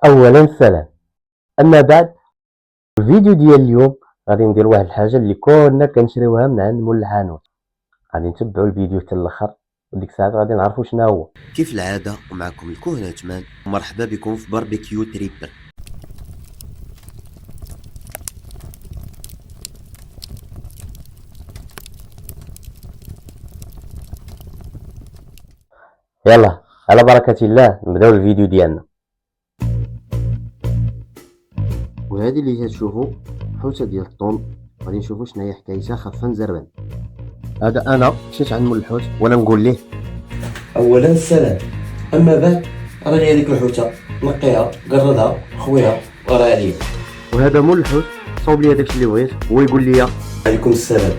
اولا سلام. اما بعد، الفيديو ديال اليوم غادي ندير واحد الحاجه اللي كلنا كنشريوها من عند مول الحانوت. غادي نتبعوا الفيديو حتى الاخر، وديك الساعه غادي نعرفوا شنو هو. كيف العادة ومعكم الكهنة عثمان، ومرحبا بكم في باربيكيو تريبر. يلا على بركه الله نبداو الفيديو ديالنا. وهذه اللي تشوفوا حوته ديال الطون، غادي نشوفوا شنو هي حكايتها. خاصها نزربن. هذا انا مشيت عند مول الحوت وانا نقول ليه اولا السلام، اما بعد راني هذيك الحوته نقيها قردها خويها وراه عليا. وهذا مول الحوت صوب لي داكشي اللي بغيت، هو يقول لي عليكم السلام.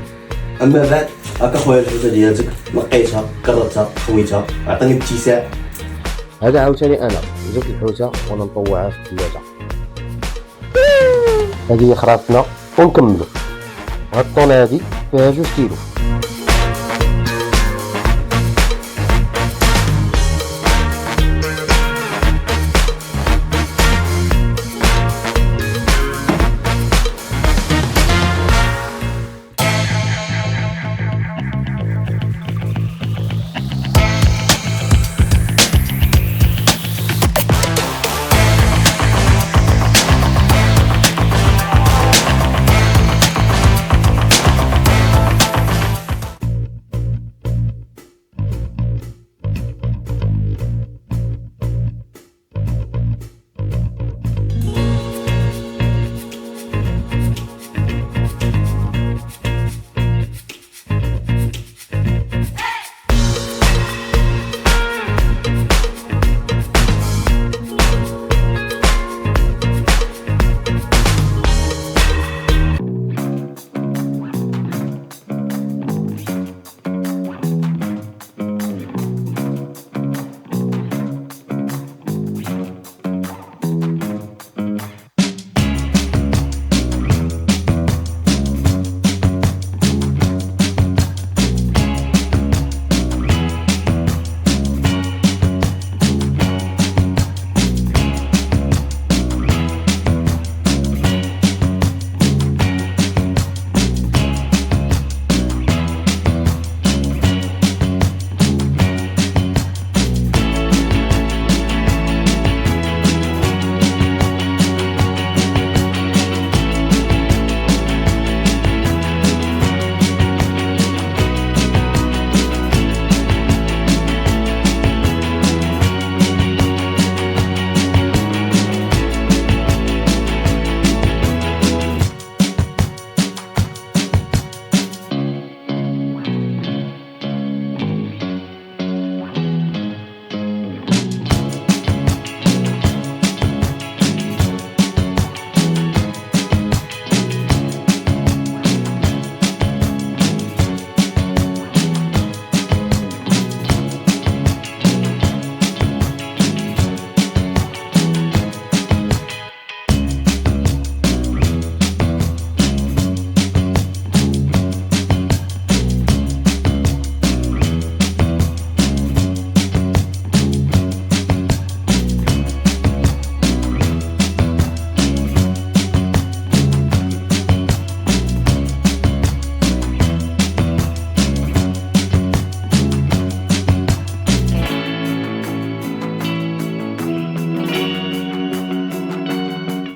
اما بعد هاكا خويا الحوته ديالتك نقيتها قردتها خويتها عطيني باتساع. هذا عاوتاني انا جبت الحوته وانا نطوعها في الثلاجه. هذه خراطنا ونكملوا. هاد الطون هادي فيها 2 كيلو.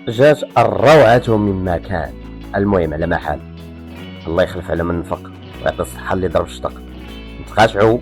جات الروعة مما كان. المهم على ما حال، الله يخلف على من نفق ويعطي الصحة اللي ضرب الشطق. نتقاشعوا